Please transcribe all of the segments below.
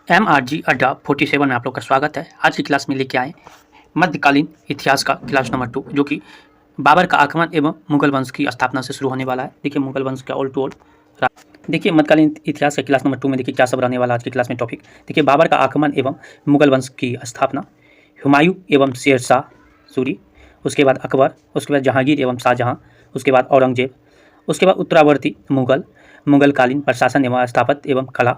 MRG अड्डा 47 में आप लोग का स्वागत है। आज की क्लास में लेके आए मध्यकालीन इतिहास का क्लास नंबर 2, जो कि बाबर का आक्रमण एवं मुगल वंश की स्थापना से शुरू होने वाला है। देखिए मुगल वंश का ऑल टू ऑल देखिए मध्यकालीन इतिहास के क्लास नंबर 2 में देखिए क्या सब रहने वाला आज की क्लास में टॉपिक। देखिए बाबर का आक्रमण एवं मुगल वंश की स्थापना, हुमायूं एवं शेरशाह सूरी, उसके बाद अकबर, उसके बाद जहांगीर एवं शाहजहां, उसके बाद औरंगजेब, उसके बाद उत्तरावर्ती मुगलकालीन प्रशासन एवं स्थापत्य एवं कला,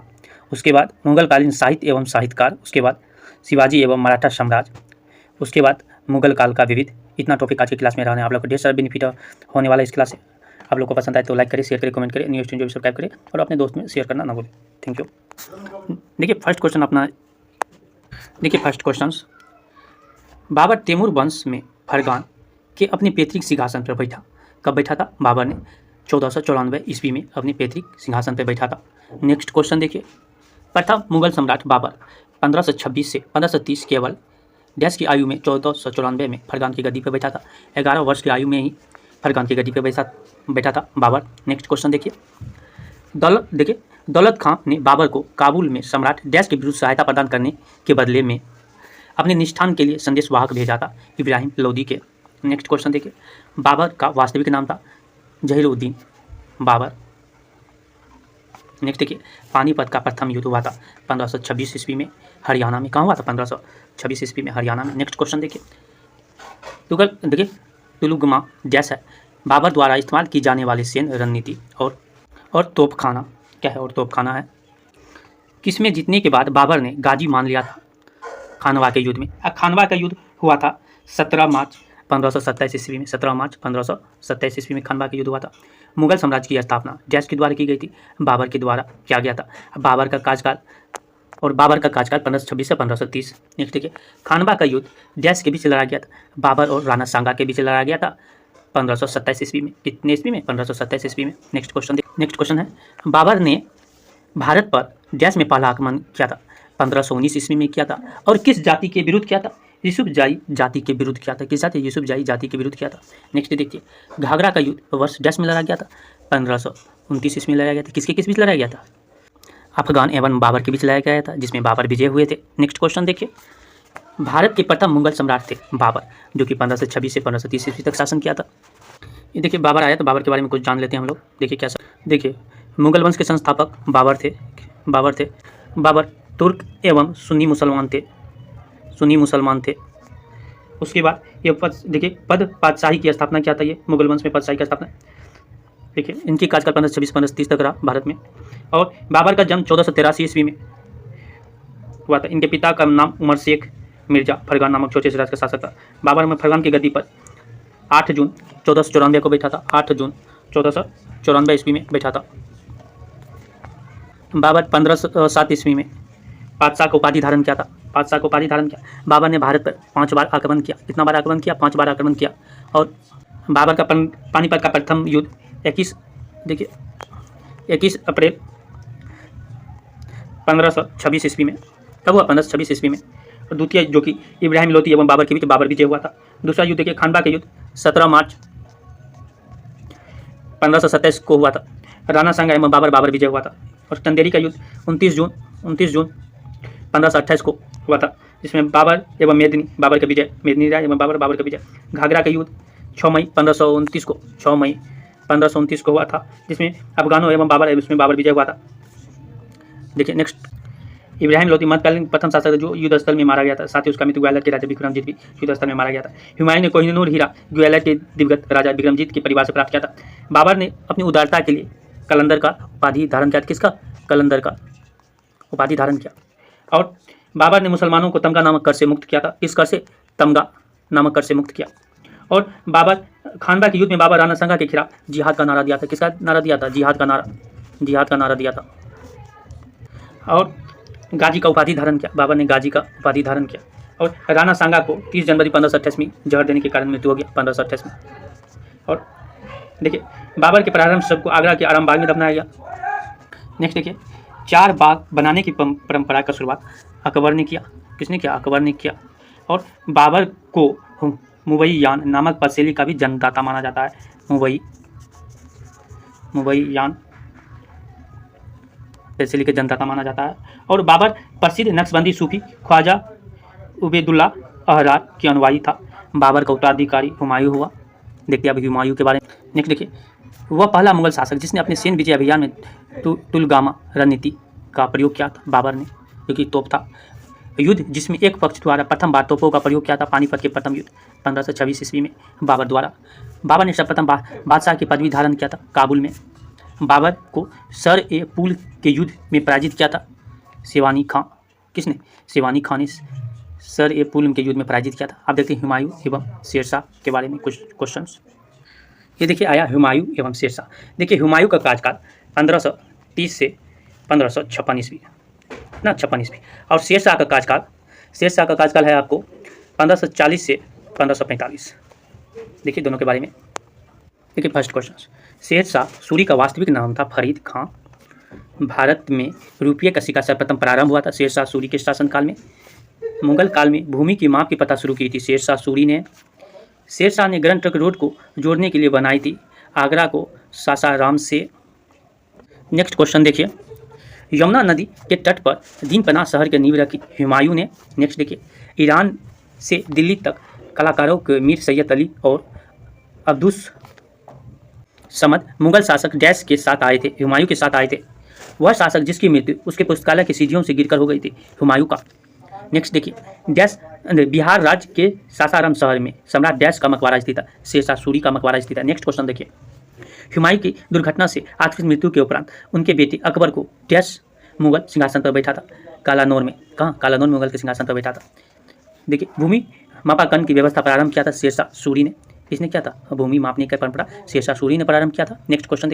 उसके बाद मुगलकालीन साहित्य एवं साहित्यकार, उसके बाद शिवाजी एवं मराठा साम्राज्य, उसके बाद मुगल काल का विविध। इतना टॉपिक आज की क्लास में रहने आप लोग को ढेर सारा बेनिफिट होने वाला है इस क्लास से। आप लोग को पसंद आए तो लाइक करें, शेयर करें, कमेंट करें, न्यूज़ स्टूडियो भी सब्सक्राइब करें और अपने दोस्त में शेयर करना ना भूलें। Thank you. देखिए फर्स्ट क्वेश्चन अपना, देखिए फर्स्ट क्वेश्चन, बाबर तैमूर वंश में फरगान के अपने पैतृक सिंहासन पर बैठा। कब बैठा था? बाबर ने 1494 ईस्वी में अपने पैतृक सिंहासन पर बैठा था। नेक्स्ट क्वेश्चन देखिए, प्रथम मुगल सम्राट बाबर 1526 से 1530 केवल डैश की आयु में 1494 में फरगान की गद्दी पर बैठा था। 11 वर्ष की आयु में ही फरगान की गद्दी पर बैठा था बाबर। नेक्स्ट क्वेश्चन देखिए, दौलत खां ने बाबर को काबुल में सम्राट डैश के विरुद्ध सहायता प्रदान करने के बदले में अपने निष्ठान के लिए संदेशवाहक भेजा था इब्राहिम लोदी के। नेक्स्ट क्वेश्चन देखिए, बाबर का वास्तविक नाम था जहीरुद्दीन बाबर। नेक्स्ट देखिए, पानीपत का प्रथम युद्ध हुआ था 1526 ईस्वी में हरियाणा में। कहाँ हुआ था? 1526 ईस्वी में हरियाणा में। नेक्स्ट क्वेश्चन देखिए, तुलुगमा डैश है बाबर द्वारा इस्तेमाल की जाने वाली सैन्य रणनीति और तोपखाना क्या है? और तोपखाना है किसमें जीतने के बाद बाबर ने गाजी मान लिया था? खानवा के युद्ध में। खानवा का युद्ध हुआ था 17 मार्च 1527 ईस्वी में। 17 मार्च 1527 ईस्वी में खानवा का युद्ध हुआ था। मुगल साम्राज्य की स्थापना डैश के द्वारा की गई थी? बाबर के द्वारा किया गया था। बाबर का कार्यकाल 1526 से 1530। नेक्स्ट देखिए, खानवा का युद्ध डैश के बीच लड़ा गया था? बाबर और राणा सांगा के बीच लड़ा गया था 1527 ईस्वी में। कितने ईस्वी में? 1527 ईस्वी में। नेक्स्ट क्वेश्चन है, बाबर ने भारत पर डैश में पहला आक्रमण किया था? 1519 ईस्वी में किया था। और किस जाति के विरुद्ध किया था? यूसुफजाई जाति के विरुद्ध किया था। किस जाति? यूसुफजाई जाति के विरुद्ध किया था। नेक्स्ट देखिए, घाघरा का युद्ध वर्ष डैश में लड़ा गया था? 1529 ईस्वी में लड़ाया गया था। किसके किस बीच लड़ाया गया था? अफगान एवं बाबर के बीच लड़ाया गया था, जिसमें बाबर विजय हुए थे। नेक्स्ट क्वेश्चन देखिए, भारत के प्रथम मुगल सम्राट थे बाबर, जो कि 1526 से 1530 ईस्वी तक शासन किया था। ये देखिए बाबर आया तो बाबर के बारे में कुछ जान लेते हैं हम लोग। देखिए क्या देखिए, मुगल वंश के संस्थापक बाबर थे। बाबर तुर्क एवं सुन्नी मुसलमान थे। उसके बाद ये देखिए पद पातशाही की स्थापना किया था। ये मुगल वंश में पातशाही की स्थापना देखिए, इनकी कार्यकाल 1526 1530 तक रहा भारत में। और बाबर का जन्म 1483 ईस्वी में हुआ था। इनके पिता का नाम उमर शेख मिर्जा फरगान नामक छोटे से राज्य का शासक था। बाबर में फरगान की गद्दी पर 8 जून 1494 को बैठा था। 8 जून 1494 ईस्वी में बैठा था। बाबर 1507 ईस्वी में पातशाह का उपाधि धारण किया था। बाबर ने भारत पर 5 बार आक्रमण किया। कितना बार आक्रमण किया? 5 बार आक्रमण किया। और बाबर का पानीपत का प्रथम युद्ध 21 अप्रैल 1526 ईस्वी में। कब हुआ? 1526 ईस्वी में। और द्वितीय जो कि इब्राहिम लोदी एवं बाबर के बीच बाबर विजय हुआ था। दूसरा युद्ध देखिए, खानवा का युद्ध 17 मार्च 1527 को हुआ था। राणा सांगा एवं बाबर विजय हुआ था। और चंदेरी का युद्ध 29 जून 1528 को हुआ था, जिसमें बाबर एवं मेदिनी राय एवं बाबर का विजय। घाघरा का युद्ध 6 मई 1529 को हुआ था, जिसमें अफगानों एवं बाबर विजय हुआ था। देखिए नेक्स्ट, इब्राहिम लोदी मध्यकालीन प्रथम शासक जो युद्ध स्थल में मारा गया था। साथ ही उसका मित्र ग्वालियर के राजा विक्रमजीत भी युद्ध स्थल में मारा गया था। हुमायूं ने कोहिनूर हीरा ग्वालियर के दिवंगत राजा विक्रमजीत के परिवार से प्राप्त किया था। बाबर ने अपनी उदारता के लिए कलंदर का उपाधि धारण किया था। किसका? कलंदर का उपाधि धारण किया। और बाबर ने मुसलमानों को तमगा नामक कर से मुक्त किया था। किस कर से? तमगा नामक कर से मुक्त किया। और बाबर खानवा के युद्ध में बाबर राणा सांगा के खिलाफ जिहाद का नारा दिया था। किसका नारा दिया था? जिहाद का नारा दिया था। और गाजी का उपाधि धारण किया। बाबर ने गाजी का उपाधि धारण किया। और राणा सांगा को 30 जनवरी 1528 में जहर देने के कारण मृत्यु हो गया 1528 में। और देखिए, बाबर के प्रारंभ शव को आगरा के आरामबाग में दफनाया गया। नेक्स्ट देखिए, 4 बाग बनाने की परंपरा का शुरुआत अकबर ने किया। किसने किया? अकबर ने किया। और बाबर को मुबैयान नामक पदशैली का भी जन्मदाता माना जाता है। मुबैयान पैसे लेकर जनदाता माना जाता है। और बाबर प्रसिद्ध नक्शबंदी सूफी ख्वाजा उबैदुल्ला अहरार के अनुयायी था। बाबर का उत्तराधिकारी हुमायूं हुआ। देखिए अब हुमायूं के बारे में। नेक्स्ट देखिए, वह पहला मुगल शासक जिसने अपने सैन्य विजय अभियान में तुलगामा रणनीति का प्रयोग किया था। बाबर ने, जो कि तोप था। युद्ध जिसमें एक पक्ष द्वारा प्रथम बार तोपों का प्रयोग किया था। पानीपत के प्रथम युद्ध 1526 ईस्वी में बाबर द्वारा। बाबर ने सर्वप्रथम बादशाह की पदवी धारण किया था काबुल में। बाबर को सर ए पुल के युद्ध में पराजित किया था सेवानी खां। किसने? सेवानी खां ने सर ए पुल के युद्ध में पराजित किया था। आप देखते हैं हुमायूं एवं शेरशाह के बारे में कुछ क्वेश्चंस। ये देखिए आया हुमायूं एवं शेरशाह। देखिए हुमायूं का कार्यकाल 1530 से 1556 ईस्वी ना 56 ईस्वी। और शेरशाह का कार्यकाल है आपको 1540 से 1545। देखिए दोनों के बारे में। देखिए फर्स्ट क्वेश्चन, शेरशाह सूरी का वास्तविक नाम था फरीद खां। भारत में रुपये का सिक्का सर्वप्रथम प्रारंभ हुआ था शेरशाह सूरी के शासनकाल में। मुगल काल में भूमि की माप की प्रथा शुरू की थी शेरशाह सूरी ने। शेरशाह ने ग्रैंड ट्रंक रोड को जोड़ने के लिए बनाई थी आगरा को सासाराम से। नेक्स्ट क्वेश्चन देखिए, यमुना नदी के तट पर दीनपनाह शहर की नींव रखी हुमायूं ने। नेक्स्ट देखिए, ईरान से दिल्ली तक कलाकारों के मीर सैयद अली और अब्दुस समद मुगल शासक डैश के साथ आए थे, हुमायूं के साथ आए थे। वह शासक जिसकी मृत्यु उसके पुस्तकालय की सीढ़ियों से गिरकर हो गई थी, हुमायूं का। नेक्स्ट देखिए, डैश बिहार राज्य के सासाराम शहर में सम्राट डैश का मकबरा स्थित था, शेरशाह सूरी का मकबरा स्थित है। नेक्स्ट क्वेश्चन देखिए, हुमायूं की दुर्घटना से आखिरी मृत्यु के उपरांत उनके बेटे अकबर को डैश मुगल सिंहासन पर बैठा था कालानौर में। कहाँ? कालानौर में मुगल के सिंहासन पर बैठा था। देखिए, भूमि मापांकन की व्यवस्था प्रारंभ किया था शेरशाह सूरी ने। इसने क्या था? भूमि मापने की परंपरा शेरशाह सूरी ने प्रारंभ किया था। नेक्स्ट क्वेश्चन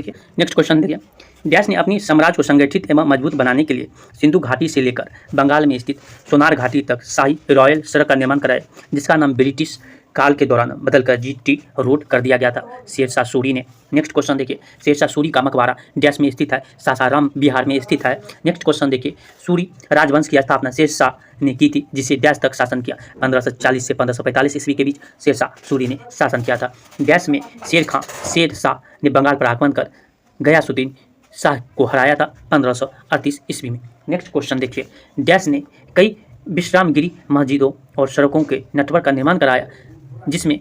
देखिए, डैश ने अपनी साम्राज्य को संगठित एवं मजबूत बनाने के लिए सिंधु घाटी से लेकर बंगाल में स्थित सोनार घाटी तक शाही रॉयल सड़क का निर्माण कराया, जिसका नाम ब्रिटिश काल के दौरान बदलकर GT रोड कर दिया गया था शेरशाह सूरी ने। नेक्स्ट क्वेश्चन देखिए, शेरशाह सूरी का मकबरा डैश में स्थित है, सासाराम बिहार में स्थित है। नेक्स्ट क्वेश्चन देखिए, सूरी राजवंश की स्थापना शेरशाह ने की थी, जिसे डैश तक शासन किया। 1540 से 1545 ईस्वी के बीच शेरशाह सूरी ने शासन किया था। डैश में शेरशाह ने बंगाल पर आक्रमण कर गयासुद्दीन शाह को हराया था 1538 ईस्वी में। नेक्स्ट क्वेश्चन देखिए, डैश ने कई विश्रामगिरी मस्जिदों और सड़कों के नेटवर्क का निर्माण कराया, जिसमें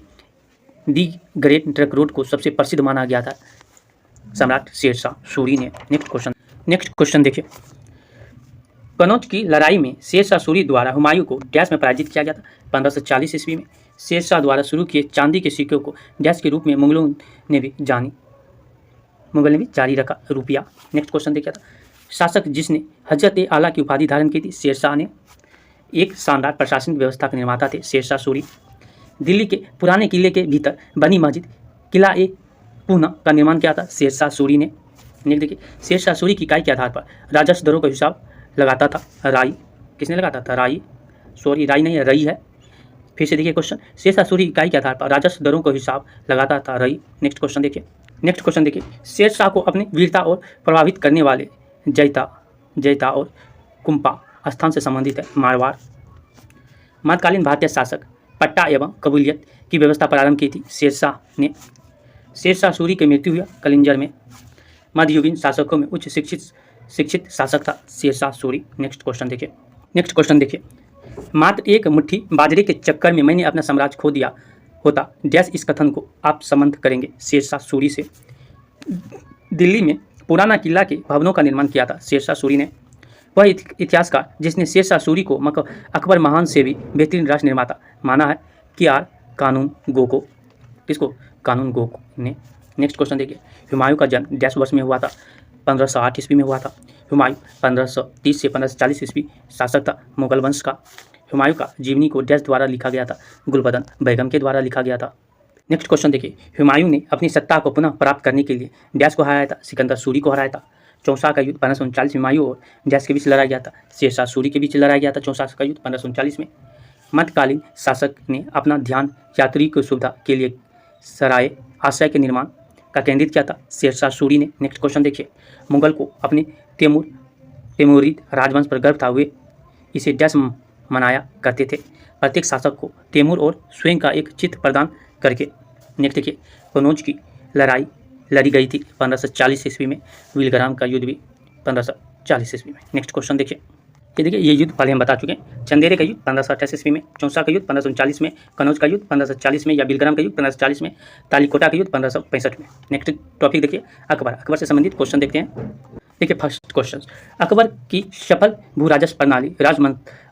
दी ग्रेट ट्रंक रोड को सबसे प्रसिद्ध माना गया था सम्राट शेरशाह सूरी ने। नेक्स्ट क्वेश्चन देखिए, कनौज की लड़ाई में शेरशाह सूरी द्वारा हुमायूं को डैश में पराजित किया गया था 1540 ईस्वी में। शेरशाह द्वारा शुरू किए चांदी के सिक्कों को डैश के रूप में मुगलों ने भी जारी रखा, रुपया। नेक्स्ट क्वेश्चन देखिए, शासक जिसने हजरत ए आला की उपाधि धारण की थी शेरशाह ने। एक शानदार प्रशासनिक व्यवस्था के निर्माता थे शेरशाह सूरी। दिल्ली के पुराने किले के भीतर बनी मस्जिद किला ए पूना का निर्माण किया था शेरशाह सूरी ने। नेक्स्ट देखिए, शेरशाह सूरी की इकाई के आधार पर राजस्व दरों का हिसाब लगाता था राई। किसने लगाता था? राई नहीं है, रई है। फिर से देखिए क्वेश्चन, शेरशाह सूरी इकाई के आधार पर राजस्व दरों का हिसाब लगाता था रई। नेक्स्ट क्वेश्चन देखिए, शेरशाह को अपनी वीरता और प्रभावित करने वाले जैता और कुंपा स्थान से संबंधित है मारवाड़। मध्यकालीन भारतीय शासक पट्टा एवं कबूलियत की व्यवस्था प्रारंभ की थी शेरशाह ने। शेरशाह सूरी की मृत्यु हुई कलिंजर में। मध्ययुगीन शासकों में उच्च शिक्षित शासक था शेरशाह सूरी। नेक्स्ट क्वेश्चन देखिए, मात्र एक मुट्ठी बाजरे के चक्कर में मैंने अपना साम्राज्य खो दिया होता, डैश इस कथन को आप संबंध करेंगे शेरशाह सूरी से। दिल्ली में पुराना किला के भवनों का निर्माण किया था शेरशाह सूरी ने। वह इतिहासकार जिसने शेरशाह सूरी को अकबर महान से भी बेहतरीन राष्ट्र निर्माता माना है, KR कानूनगो ने। नेक्स्ट क्वेश्चन देखिए, हुमायूं का जन्म डैश वर्ष में हुआ था 1508 ईस्वी में हुआ था। हुमायूं 1530 से 1540 ईस्वी शासक था मुगल वंश का। हुमायूं का जीवनी को डैश द्वारा लिखा गया था, गुलबदन बेगम के द्वारा लिखा गया था। नेक्स्ट क्वेश्चन देखिए, हुमायूं ने अपनी सत्ता को पुनः प्राप्त करने के लिए डैश को हराया था, सिकंदर सूरी को हराया था। चौसा का युद्ध 1539 में हुमायूं और डैश के बीच लड़ाया गया था, शेरशाह सूरी के बीच लड़ाया गया था चौसा का युद्ध 1539 में। मध्यकालीन शासक ने अपना ध्यान यात्री की सुविधा के लिए सराय आश्रय के निर्माण का केंद्रित किया था शेरशाह सूरी ने। नेक्स्ट क्वेश्चन देखिए, मुगल को अपने तैमूरिद राजवंश पर गर्व था, वे इसे डैश मनाया करते थे, प्रत्येक शासक को तैमूर और स्वयं का एक चित्र प्रदान करके। नेक्स्ट देखिए, कनौज की लड़ाई लड़ी गई थी 1540 ईस्वी में। विलग्राम का युद्ध भी 1540 ईस्वी में। नेक्स्ट क्वेश्चन देखिए, ये देखिए, ये युद्ध पहले हम बता चुके हैं। चंदेरे का युद्ध 1528 ईस्वी में, चौसा का युद्ध 1539 में, कनौज का युद्ध 1540 में या बिलग्राम का युद्ध 1540 में, तालीकोटा का युद्ध 1565 में। नेक्स्ट टॉपिक देखिए, अकबर। अकबर से संबंधित क्वेश्चन देखते हैं। देखिए फर्स्ट क्वेश्चन, अकबर की सफल भू राजस्व प्रणाली,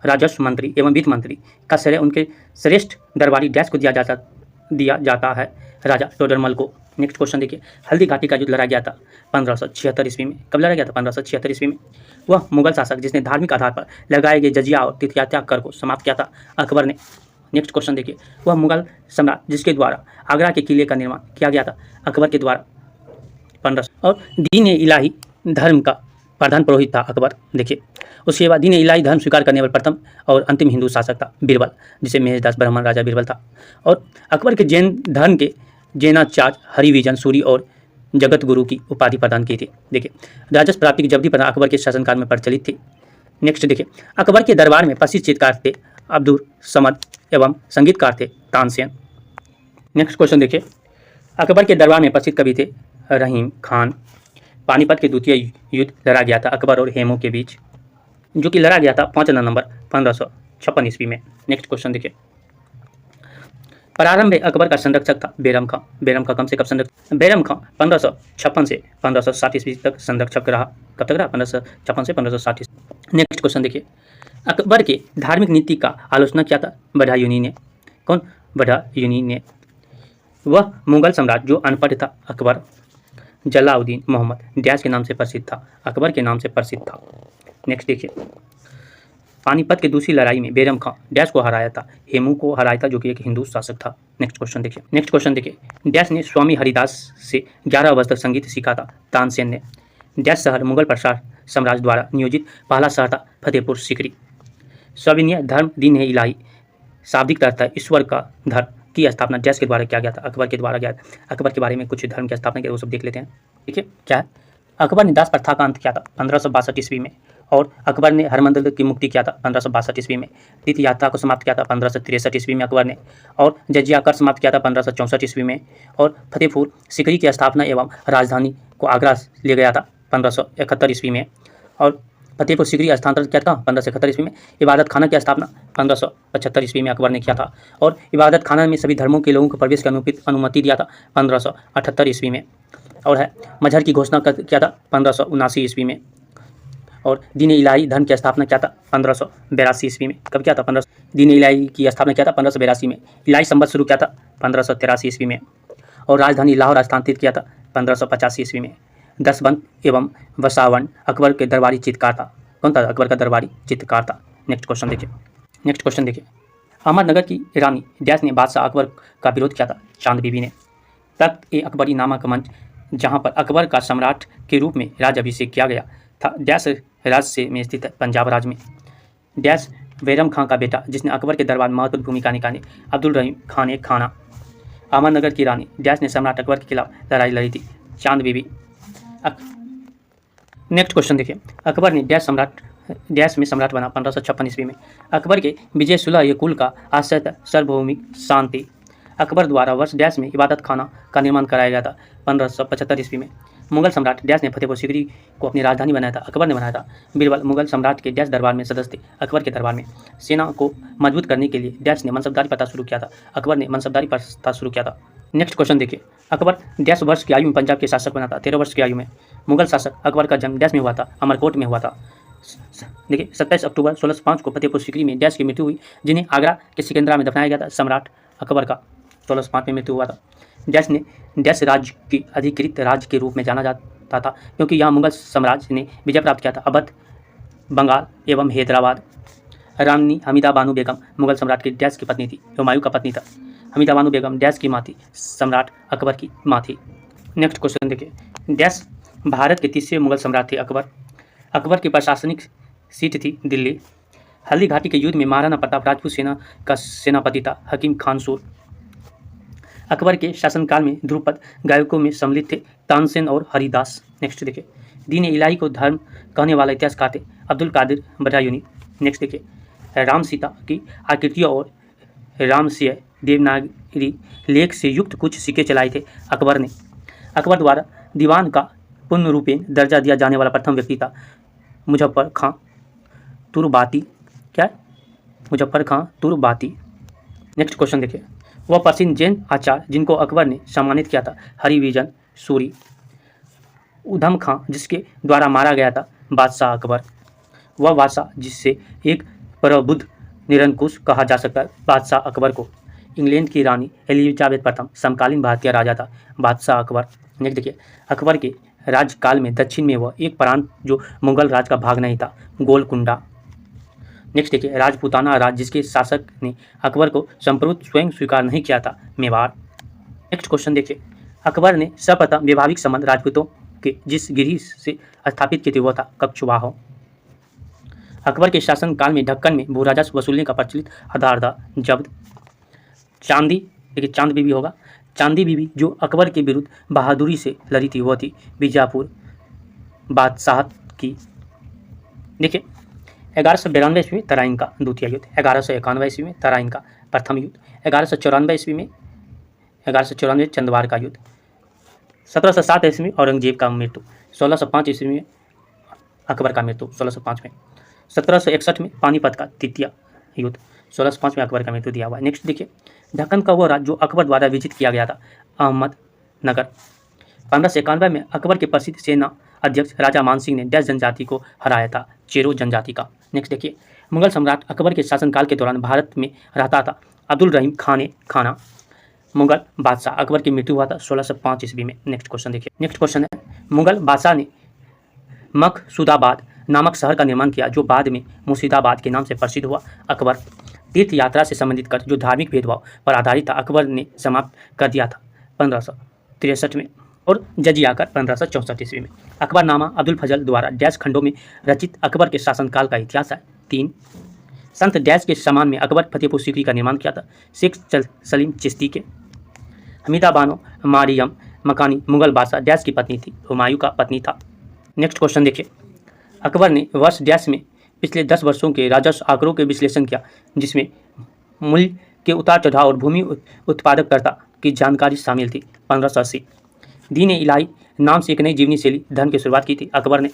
राजस्व मंत्री एवं वित्त मंत्री का श्रेय उनके श्रेष्ठ दरबारी डैश को दिया जाता है, राजा टोडरमल को। नेक्स्ट क्वेश्चन देखिए, हल्दी घाटी का युद्ध लड़ा गया था 1576 ईस्वी में। कब लड़ा गया था? 1576 ईस्वी में। वह मुगल शासक जिसने धार्मिक आधार पर लगाए गए जजिया और तिथिया कर को समाप्त किया था, अकबर ने। नेक्स्ट क्वेश्चन देखिए, वह मुगल सम्राट जिसके द्वारा आगरा के किले का निर्माण किया गया था, अकबर के द्वारा 1500। और दीन इलाही धर्म का प्रधान पुरोहित था अकबर। देखिए, उसके बाद दीन इलाही धर्म स्वीकार करने वाला प्रथम और अंतिम हिंदू शासक था बीरबल, जिसे महेशदास ब्राह्मण राजा बीरबल था। और अकबर के जैन धर्म के जैनाचार्य हरिविजन सूरी और जगत गुरु की उपाधि प्रदान की थी। देखिए, राजस्व प्राप्ति की जब्दी प्रथा अकबर के शासनकाल में प्रचलित थी। नेक्स्ट देखिए, अकबर के दरबार में प्रसिद्ध चित्रकार थे अब्दुल समद एवं संगीतकार थे तानसेन। नेक्स्ट क्वेश्चन देखिए, अकबर के दरबार में प्रसिद्ध कवि थे रहीम खान। पानीपत के द्वितीय युद्ध लड़ा गया था अकबर और हेमू के बीच, जो कि लड़ा गया था 5 नवंबर 1556 ईस्वी में। नेक्स्ट क्वेश्चन देखिए, प्रारंभ में अकबर का संरक्षक था बैरम खां। बैरम खां कब से कब संरक्षक? बैरम खां 1556 से 1560 ईस्वी तक संरक्षक रहा। कब तक रहा? 1556 से 1560 ईस्वी। नेक्स्ट क्वेश्चन देखिए, अकबर के धार्मिक नीति का आलोचना किया था बदायूनी ने। कौन? बदायूनी ने। वह मुगल सम्राट जो अनपढ़ था अकबर जलाउद्दीन मोहम्मद डैश के नाम से प्रसिद्ध था, अकबर के नाम से प्रसिद्ध था। नेक्स्ट देखिए, पानीपत की दूसरी लड़ाई में बैरम खां डैश को हराया था, हेमू को हराया था, जो कि एक हिंदू शासक था। नेक्स्ट क्वेश्चन देखिए, डैश ने स्वामी हरिदास से 11 वर्ष तक संगीत सीखा था तानसेन ने। डैश शहर मुगल प्रसार साम्राज्य द्वारा नियोजित पहला शहर था फतेहपुर सीकरी। सविनय धर्म दीन है इलाही शाब्दिक अर्थ है ईश्वर का धर्म की स्थापना डैश के द्वारा किया गया था, अकबर के द्वारा किया। अकबर के बारे में कुछ धर्म की स्थापना किया, वो सब देख लेते हैं। देखिए क्या है, अकबर ने दास प्रथा का अंत किया था 1562 ईस्वी में, और अकबर ने हरमंदिर की मुक्ति किया था 1562 ईस्वी में। तीर्थ यात्रा को समाप्त किया था 1563 ईस्वी में अकबर ने, और जजिया कर समाप्त किया था 1564 ईस्वी में, और फतेहपुर सीकरी की स्थापना एवं राजधानी को आगरा ले गया था 1571 ईस्वी में, और फतेहपुर सीकरी स्थानांतरित किया था 1571 ईस्वी में। इबादत खाना की स्थापना 1575 ईस्वी में अकबर ने किया था, और इबादत खाना में सभी धर्मों के लोगों को प्रवेश की अनुमति दिया था 1578 ईस्वी में। और है मजहर की घोषणा किया था 1579 ईस्वी में, और दीन इलाही धर्म की स्थापना किया था 1582 ईस्वी में। कब किया था? दीन इलाही की स्थापना किया था 1582 में। इलाही संबत शुरू किया था 1583 ईस्वी में, और राजधानी लाहौर स्थानांतरित किया था 1585 ईस्वी में। दसबंद एवं वसावन अकबर के दरबारी चित्रकार था। कौन था? अकबर का दरबारी चित्रकार था। नेक्स्ट क्वेश्चन देखिए, अहमदनगर की रानी डैश ने बादशाह अकबर का विरोध किया था, चांद बीबी ने। तख्त ए अकबरी नामक मंच जहां पर अकबर का सम्राट के रूप में राज अभिषेक किया गया था, डैश राज्य में स्थित है, पंजाब राज्य में। डैश बैरम खां का बेटा जिसने अकबर के दरबार में महत्वपूर्ण भूमिका निभाई, अब्दुल रहीम खान एक खाना। अहमदनगर की रानी डैश ने सम्राट अकबर के खिलाफ लड़ाई लड़ी थी, चांद बीबी। नेक्स्ट क्वेश्चन देखिए, अकबर ने डैश में सम्राट बना 1556 ईस्वी में। अकबर के विजय सुलह ये कुल का आश्रय था सार्वभौमिक शांति। अकबर द्वारा वर्ष डैश में इबादत खाना का निर्माण कराया गया था 1575 ईस्वी में। मुगल सम्राट डैश ने फतेहपुर सीकरी को अपनी राजधानी बनाया था, अकबर ने बनाया था। बीरबल मुगल सम्राट के डैश दरबार में सदस्य थे, अकबर के दरबार में। सेना को मजबूत करने के लिए डैश ने मनसबदारी प्रथा शुरू किया था, अकबर ने मनसबदारी प्रथा शुरू किया था। नेक्स्ट क्वेश्चन देखिए, अकबर डैश वर्ष की आयु में पंजाब के शासक बना था, 13 वर्ष की आयु में। मुगल शासक अकबर का जन्म डैश में हुआ था, अमरकोट में हुआ था। देखिए 27 अक्टूबर 1605 को फतेहपुर सीकरी में डैश की मृत्यु हुई, जिन्हें आगरा के सिकंदरा में दफनाया गया था। सम्राट अकबर का 1605 में मृत्यु हुआ था। डैश राज्य की अधिकृत राज्य के रूप में जाना जाता था, क्योंकि यहाँ मुगल साम्राज्य ने विजय प्राप्त किया था। अवध, बंगाल एवं हैदराबाद। रानी हमीदा बानो बेगम मुगल सम्राट की डैश की पत्नी थी, हुमायूं का पत्नी था। हमीदा बानो बेगम डैश की माँ थी, सम्राट अकबर की माँ थी। नेक्स्ट क्वेश्चन देखिए, डैश भारत के तीसरे मुगल सम्राट थे अकबर। अकबर की प्रशासनिक सीट थी दिल्ली। हल्दी घाटी के युद्ध में महाराणा प्रताप राजपूत सेना का सेनापति था, हकीम खानसूर। अकबर के शासनकाल में ध्रुपद गायकों में सम्मिलित थे तानसेन और हरिदास। नेक्स्ट देखिए, दीन इलाही को धर्म कहने वाला इतिहासकार थे अब्दुल कादिर बदायूनी। नेक्स्ट देखिए, राम सीता की आकृतियों और रामसिंह देवनागरी लेख से युक्त कुछ सिक्के चलाए थे अकबर ने। अकबर द्वारा दीवान का पूर्ण रूपेण दर्जा दिया जाने वाला प्रथम व्यक्ति था मुजफ्फर खां तुर्बाती, क्या है? मुजफ्फर खां तुर्बाती। नेक्स्ट क्वेश्चन देखिए, वह प्रसिद्ध जैन आचार्य जिनको अकबर ने सम्मानित किया था हरिविजन सूरी। उधम खां जिसके द्वारा मारा गया था बादशाह अकबर। वह बादशाह जिससे एक प्रबुद्ध निरंकुश कहा जा सकता है बादशाह अकबर को। इंग्लैंड की रानी एलिजाबेथ प्रथम समकालीन भारतीय राजा था बादशाह अकबर। नेक्स्ट देखिए, अकबर के राज्यकाल में दक्षिण में वह एक प्रांत जो मुगल राज का भाग नहीं था, गोलकुंडा। नेक्स्ट देखिए, राजपूताना राज जिसके शासक ने अकबर को संप्रभुत्व स्वयं स्वीकार नहीं किया था, मेवाड़। नेक्स्ट क्वेश्चन देखिए, अकबर ने सर्वप्रथम वैवाहिक संबंध राजपूतों के जिस गिरी से स्थापित किए थे वह था कच्छवाह। अकबर के शासनकाल में ढक्कन में भू राजस्व वसूलने का प्रचलित आधार था जब्त। चांदी, देखिए चांद बीबी होगा, चांदी बीबी जो अकबर के विरुद्ध बहादुरी से लड़ी थी वह थी बीजापुर बादशाह की। देखिए 1192 ईस्वी में तराइन का द्वितीय युद्ध, 1191 ईस्वी में तराइन का प्रथम युद्ध, 1194 ईस्वी में 1194 चंदवार का युद्ध, 1707 ईस्वी में औरंगजेब का मृत्यु, 1605 ईस्वी में अकबर का मृत्यु 1605 में, 1761 में पानीपत का तृतीय युद्ध, 1605 में अकबर का मृत्यु दिया हुआ है। नेक्स्ट देखिए, ढक्कन का वो राज्य जो अकबर द्वारा विजित किया गया था अहमदनगर। 1591 में अकबर के प्रसिद्ध सेना अध्यक्ष राजा मान सिंह ने डैश जनजाति को हराया था, चेरो जनजाति का। नेक्स्ट देखिए, मुगल सम्राट अकबर के शासनकाल के दौरान भारत में रहता था अब्दुल रहीम खान खाना मुगल बादशाह। अकबर की मृत्यु हुआ था 1605 ईस्वी में। नेक्स्ट क्वेश्चन देखिए, नेक्स्ट क्वेश्चन है, मुगल बादशाह ने मकसूदाबाद नामक शहर का निर्माण किया जो बाद में मुर्शिदाबाद के नाम से प्रसिद्ध हुआ। अकबर तीर्थ यात्रा से संबंधित कर जो धार्मिक भेदभाव पर आधारित था अकबर ने समाप्त कर दिया था 1563 में और जजिया कर 1564 ईस्वी में। अकबरनामा अब्दुल फजल द्वारा डैश खंडों में रचित अकबर के शासनकाल का इतिहास है। 3 संत डैश के सम्मान में अकबर फतेहपुर सीकरी का निर्माण किया था शेख सलीम चिश्ती के। हमीदा बानो मारियम मकानी मुगल बादशाह डैश की पत्नी थी, हुमायूं का पत्नी था। नेक्स्ट क्वेश्चन देखिए, अकबर ने वर्ष डैश में पिछले 10 वर्षों के राजस्व आंकड़ों के विश्लेषण किया जिसमें मूल्य के उतार चढ़ाव और भूमि उत्पादकता की जानकारी शामिल थी। 1580 दीन इलाही नाम से एक नई जीवनी शैली धन की शुरुआत की थी अकबर ने।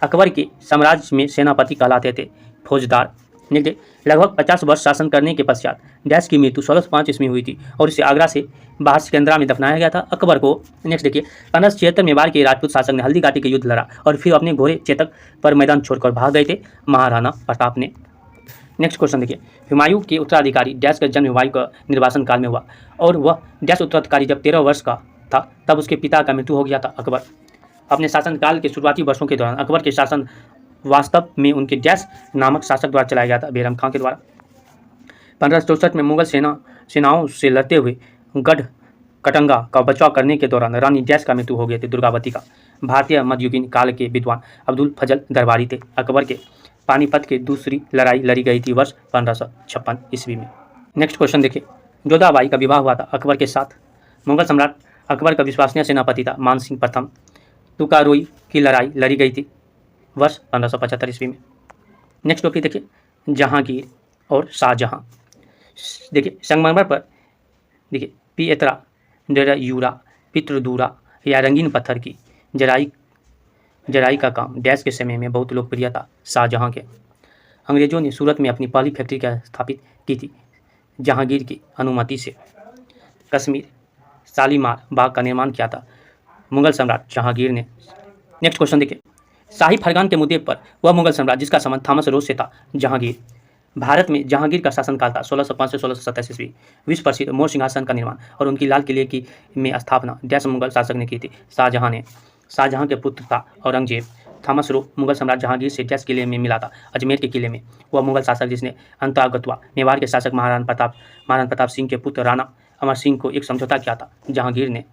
अकबर के साम्राज्य में सेनापति कहलाते थे फौजदार। लगभग 50 वर्ष शासन करने के पश्चात डैश की मृत्यु 1605 ईस्वी हुई थी और इसे आगरा से बाहर सिकंदरा में दफनाया गया था अकबर को। नेक्स्ट देखिए, 1576 में मेवाड़ के राजपूत शासक ने हल्दी घाटी के युद्ध लड़ा और फिर अपने घोड़े चेतक पर मैदान छोड़कर भाग गए थे महाराणा प्रताप ने। नेक्स्ट क्वेश्चन देखिए, हुमायूं के उत्तराधिकारी डैश का जन्म हुमायूं का निर्वासन काल में हुआ और वह डैश उत्तराधिकारी जब 13 वर्ष का था तब उसके पिता का मृत्यु हो गया था। अकबर अपने शासनकाल के शुरुआती वर्षों के दौरान अकबर के शासन वास्तव में उनके डैश नामक शासक द्वारा चलाया गया था, बैरम खां के द्वारा। 1564 में मुगल सेनाओं से लड़ते हुए गढ़ कटंगा का बचाव करने के दौरान रानी डैश का मृत्यु हो गया थी, दुर्गावती का। भारतीय मध्ययुगीन काल के विद्वान अब्दुल फजल दरबारी थे। अकबर के पानीपत की दूसरी लड़ाई लड़ी गई थी वर्ष 1556 ईस्वी में। नेक्स्ट क्वेश्चन देखिए, जोधाबाई का विवाह हुआ था अकबर के साथ। मुगल सम्राट अकबर का विश्वसनीय सेनापति था मान सिंह प्रथम। तुकारोई की लड़ाई लड़ी गई थी वर्ष 1575 ईस्वी में। नेक्स्ट टॉपिक देखिए, जहांगीर और शाहजहां। देखिए संगमरमर पर देखिए पियतरा डरायूरा पितृदूरा या रंगीन पत्थर की जराई का काम डैश के समय में बहुत लोकप्रिय था शाहजहां के। अंग्रेजों ने सूरत में अपनी पहली फैक्ट्री का स्थापित की थी जहांगीर की अनुमति से। कश्मीर शालीमार बाग का निर्माण किया था मुगल सम्राट जहांगीर ने। नेक्स्ट क्वेश्चन देखिए, शाही फरमान के मुद्दे पर वह मुगल सम्राट जिसका संबंध थॉमस रोज से था जहांगीर। भारत में जहांगीर का शासनकाल था 1605 से 1627 ईस्वी। विश्व प्रसिद्ध मोर सिंहासन का निर्माण और उनकी लाल किले की में स्थापना डैश मुगल शासक ने की थी शाहजहां ने। शाहजहां के पुत्र था औरंगजेब। थॉमस रो मुगल सम्राट जहांगीर से डैश किले में मिला था अजमेर के किले में। वह मुगल शासक जिसने अंतर्गतवा मेवाड़ के शासक महाराणा प्रताप सिंह के पुत्र राणा अमर सिंह को एक समझौता किया था जहांगीर ने।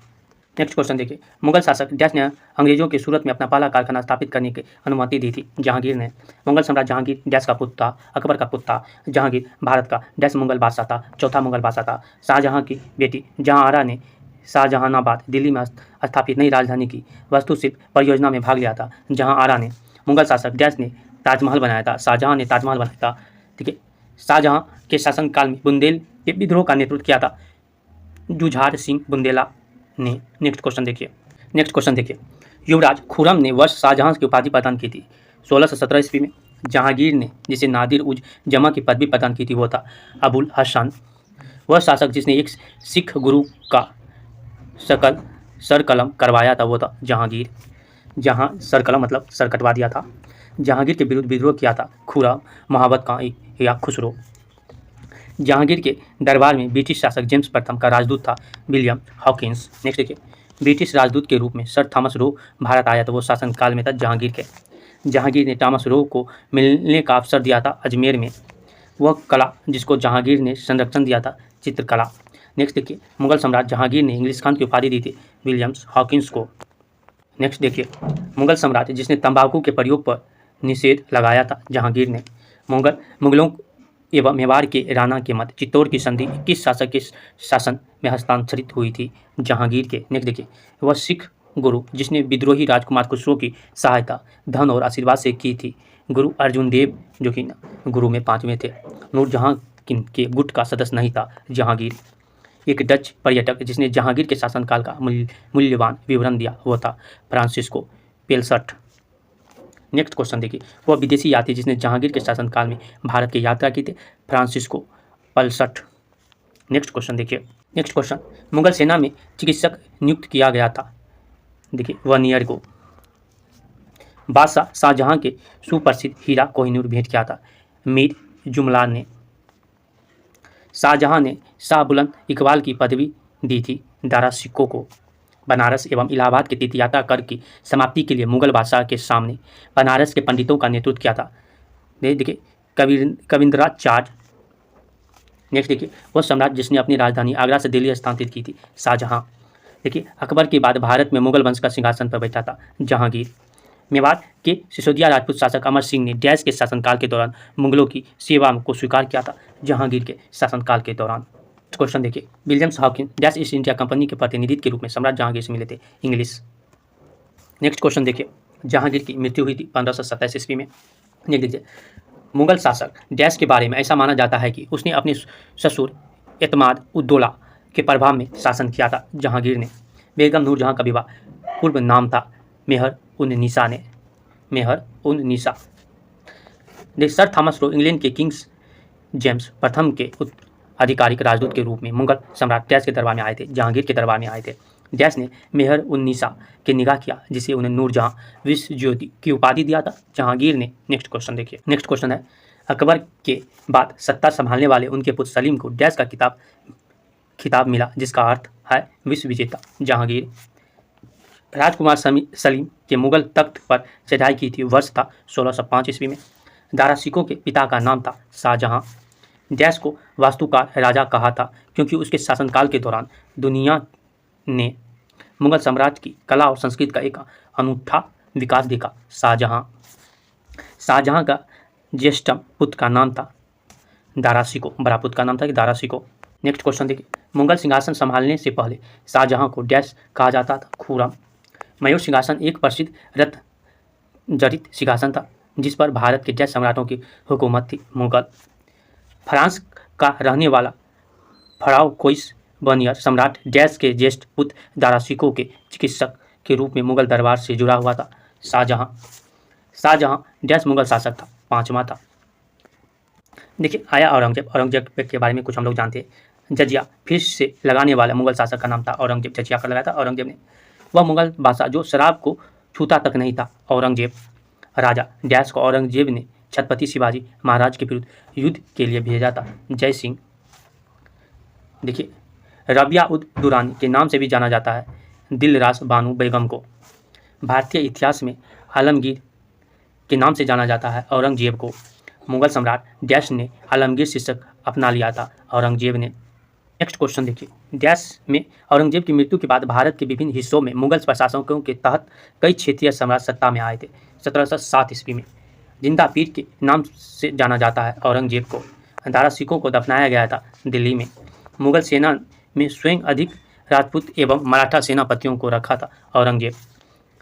नेक्स्ट क्वेश्चन देखिए, मुगल शासक डैश ने अंग्रेजों के सूरत में अपना पहला कारखाना स्थापित करने की अनुमति दी थी जहांगीर ने। मुगल सम्राट जहांगीर डैश का पुत्र था अकबर का पुत्र था। जहांगीर भारत का डैश मुगल बादशाह था, चौथा मुगल बादशाह था। शाहजहां की बेटी जहांआरा ने शाहजहानाबाद दिल्ली में स्थापित नई राजधानी की वास्तुशिल्प परियोजना में भाग लिया था। जहांआरा ने मुगल शासक डैश ने ताजमहल बनाया था, शाहजहां ने ताजमहल बनाया था। ठीक है, शाहजहां के शासनकाल में बुंदेल के विद्रोह का नेतृत्व किया था जुझार सिंह बुंदेला ने। नेक्स्ट क्वेश्चन देखिए, युवराज खुर्रम ने वर्ष शाहजहां की उपाधि प्रदान की थी 1617 ईस्वी में जहांगीर ने जिसे नादिर उज जमा की पदवी प्रदान की थी वो था अबुल हसन। वह शासक जिसने एक सिख गुरु का सकल सर कलम करवाया था वो था जहांगीर। जहां सर कलम मतलब सर कटवा दिया था। जहांगीर के विरुद्ध विद्रोह किया था खुर्रम, मोहब्बत खां या खुसरो। जहांगीर के दरबार में ब्रिटिश शासक जेम्स प्रथम का राजदूत था विलियम हॉकिंस। नेक्स्ट देखिए, ब्रिटिश राजदूत के रूप में सर थॉमस रो भारत आया तो वो शासनकाल में था जहांगीर के। जहांगीर ने थॉमस रो को मिलने का अवसर दिया था अजमेर में। वह कला जिसको जहांगीर ने संरक्षण दिया था चित्रकला। नेक्स्ट देखिए, मुगल सम्राट जहांगीर ने इंग्लिश खान की उपाधि दी थी विलियम्स हॉकिंस को। नेक्स्ट देखिए, मुगल सम्राट जिसने तंबाकू के प्रयोग पर निषेध लगाया था जहांगीर ने। मुगलों एवं मेवाड़ के राणा के मध्य चित्तौड़ की संधि 21 शासक के शासन में हस्ताक्षरित हुई थी जहांगीर के। नेक्स्ट देखिए, वह सिख गुरु जिसने विद्रोही राजकुमार खुसरो की सहायता धन और आशीर्वाद से की थी गुरु अर्जुन देव, जो कि गुरु में 5वें थे। नूरजहां के गुट का सदस्य नहीं था जहांगीर। एक डच पर्यटक जिसने जहांगीर के शासनकाल का मूल्यवान विवरण दिया वो था फ्रांसिस्को पेलसट। नेक्स्ट क्वेश्चन देखिए, वह विदेशी यात्री जिसने जहांगीर के शासनकाल में भारत की यात्रा की थी फ्रांसिस्को पलसट। नेक्स्ट क्वेश्चन देखिए, नेक्स्ट क्वेश्चन, मुगल सेना में चिकित्सक नियुक्त किया गया था देखिए वर्नियर को। बादशाह शाहजहां के सुप्रसिद्ध हीरा कोहिनूर भेंट किया था मीर जुमला ने। शाहजहां ने शाह बुलंद इकबाल की पदवी दी थी दारा सिक्कों को। बनारस एवं इलाहाबाद के तीर्थयात्रा कर की समाप्ति के लिए मुगल बादशाह के सामने बनारस के पंडितों का नेतृत्व किया था देखिए कविंद्राचार्य। नेक्स्ट देखिए, वह सम्राट जिसने अपनी राजधानी आगरा से दिल्ली स्थानांतरित की थी शाहजहां। देखिए, अकबर के बाद भारत में मुगल वंश का सिंहासन पर बैठा था जहांगीर। मेवाड़ के सिसोदिया राजपूत शासक अमर सिंह ने डैश के शासनकाल के दौरान मुगलों की सेवा को स्वीकार किया था जहांगीर के शासनकाल के दौरान। क्वेश्चन देखिए, Williams Hawkins dash east India company के प्रतिनिधित्व के रूप में सम्राट जहांगीर से मिले थे इंग्लिश। नेक्स्ट क्वेश्चन देखिए, जहांगीर की मृत्यु हुई थी 1527 ईस्वी में। देख लीजिए, मुगल शासक डैश के बारे में ऐसा माना जाता है कि उसने अपने ससुर एतमाद उद्दौला के प्रभाव में शासन किया था जहांगीर ने। बेगम नूरजहां का विवाह पूर्व नाम था मेहर उन निसा ने। मेहर उन निसा। सर थॉमस रो इंग्लैंड के किंग्स जेम्स प्रथम के आधिकारिक राजदूत के रूप में मुगल सम्राट डैश के दरबार में आए थे जहांगीर के दरबार में आए थे। डैश ने मेहर उन निसा के निगाह किया जिसे उन्हें नूरजहां विश्व ज्योति की उपाधि दिया था जहांगीर ने। नेक्स्ट क्वेश्चन देखिए, नेक्स्ट क्वेश्चन है, अकबर के बाद सत्ता संभालने वाले उनके पुत्र सलीम को डैश का खिताब मिला जिसका अर्थ है विश्व विजेता जहांगीर। राजकुमार सलीम के मुगल तख्त पर चढ़ाई की थी वर्ष था 1605 ईस्वी में। दारा सिकों के पिता का नाम था शाहजहां। डैश को वास्तुकार राजा कहा था क्योंकि उसके शासनकाल के दौरान दुनिया ने मुगल साम्राज्य की कला और संस्कृति का एक अनूठा विकास देखा। शाहजहां का ज्येष्ठ पुत्र का नाम था दारा सिको। बड़ा पुत्र का नाम था कि दारा सिको। नेक्स्ट क्वेश्चन देखिए, मुगल सिंहासन संभालने से पहले शाहजहां को डैश कहा जाता था खुर्रम। मयूर सिंहासन एक प्रसिद्ध रत्न जड़ित सिंहासन था जिस पर भारत के डैश सम्राटों की हुकूमत थी। मुगल फ्रांस का रहने वाला फराव कोइस बर्नियर सम्राट डैश के ज्येष्ठ पुत्र दारा सिको के चिकित्सक के रूप में मुगल दरबार से जुड़ा हुआ था। शाहजहां डैश मुगल शासक था, 5वां था। देखिए, आया औरंगजेब के बारे में कुछ हम लोग जानते हैं। जजिया फिर से लगाने वाला मुगल शासक का नाम था औरंगजेब। जजिया कर लगाया था औरंगजेब ने। वह मुगल बादशाह जो शराब को छूता तक नहीं था। औरंगजेब राजा डैश को औरंगजेब ने छत्रपति शिवाजी महाराज के विरुद्ध युद्ध के लिए भेजा था। जय सिंह। देखिए, रबिया उद दुरानी के नाम से भी जाना जाता है दिलरास बानो बेगम को। भारतीय इतिहास में आलमगीर के नाम से जाना जाता है औरंगजेब को। मुगल सम्राट डैश ने आलमगीर शीर्षक अपना लिया था औरंगजेब ने। नेक्स्ट क्वेश्चन देखिए, डैश में औरंगजेब की मृत्यु के बाद भारत के विभिन्न हिस्सों में मुगल प्रशासकों के तहत कई क्षेत्रीय सम्राट सत्ता में आए थे। 1707 ईस्वी में जिंदा पीर के नाम से जाना जाता है औरंगजेब को। दारा सिकों को दफनाया गया था दिल्ली में। मुगल सेना में स्वयं अधिक राजपूत एवं मराठा सेनापतियों को रखा था औरंगजेब।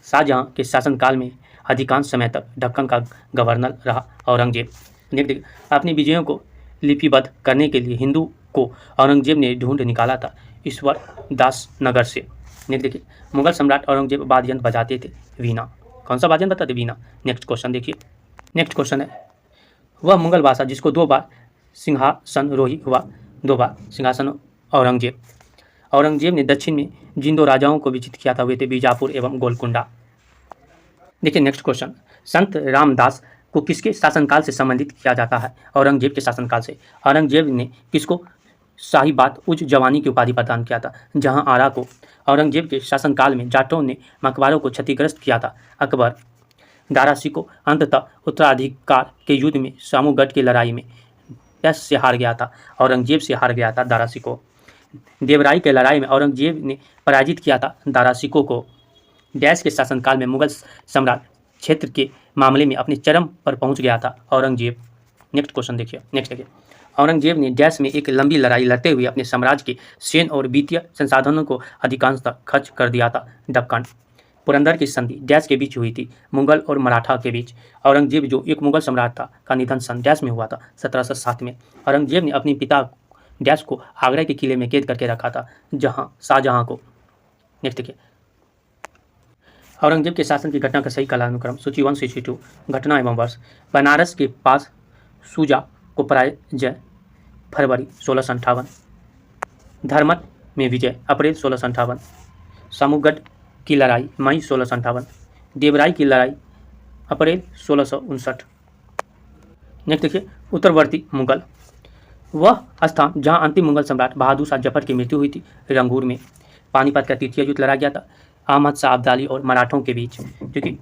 शाहजहां के शासनकाल में अधिकांश समय तक दक्कन का गवर्नर रहा औरंगजेब। देखिए, अपनी विजयों को लिपिबद्ध करने के लिए हिंदू को औरंगजेब ने ढूंढ निकाला था ईश्वर दास नगर से। देखिए, मुगल सम्राट औरंगजेब वाद्य यंत्र बजाते थे वीणा। कौन सा वाद्य यंत्र बता दे? वीणा। नेक्स्ट क्वेश्चन देखिए, नेक्स्ट क्वेश्चन है वह मुगल बादशाह जिसको 2 बार सिंहासनरोही हुआ, 2 बार सिंहासन। औरंगजेब। औरंगजेब ने दक्षिण में जिन 2 राजाओं को विजित किया था वे थे बीजापुर एवं गोलकुंडा। देखिए नेक्स्ट क्वेश्चन, संत रामदास को किसके शासनकाल से संबंधित किया जाता है? औरंगजेब के शासनकाल से। औरंगजेब ने किसको शाही बात उच्च जवानी की उपाधि प्रदान किया था? जहां आरा को। औरंगजेब के शासनकाल में जाटों ने मकबरों को क्षतिग्रस्त किया था। अकबर। दारा सिकोह अंततः उत्तराधिकार के युद्ध में सामूगढ़ की लड़ाई में यश से हार गया था। औरंगजेब से हार गया था दारा सिकोह। देवराई के लड़ाई में औरंगजेब ने पराजित किया था दारा सिकोह को। डैश के शासनकाल में मुगल सम्राट क्षेत्र के मामले में अपने चरम पर पहुंच गया था औरंगजेब। नेक्स्ट क्वेश्चन देखिए, नेक्स्ट देखिए, औरंगजेब ने डैश में एक लंबी लड़ाई लड़ते हुए अपने साम्राज्य के सैन्य और वित्तीय संसाधनों को अधिकांशतः खर्च कर दिया था। दक्कन। पुरंदर की संधि डैश के बीच हुई थी? मुगल और मराठा के बीच। औरंगजेब जो एक मुगल सम्राट था का निधन सन डैश में हुआ था 1707 में। औरंगजेब ने अपने पिता डैश को आगरा के किले में कैद करके रखा था जहाँ शाहजहाँ को। नेक्स्ट देखिए, औरंगजेब के शासन की घटना का सही कालानुक्रम। सूची 1 सूची 2। घटना एवं वर्ष। बनारस के पास शुजा को पराजय फरवरी 1658। धर्मत में विजय अप्रैल 1658। सामूगढ़ की लड़ाई मई 1658। देवराई की लड़ाई अप्रैल 1659। नेक्स्ट देखिए, उत्तरवर्ती मुगल। वह स्थान जहां अंतिम मुगल सम्राट बहादुर शाह जफर की मृत्यु हुई थी रंगूर में। पानीपत का तृतीय युद्ध लड़ा गया था अहमद शाह अब्दाली और मराठों के बीच, क्योंकि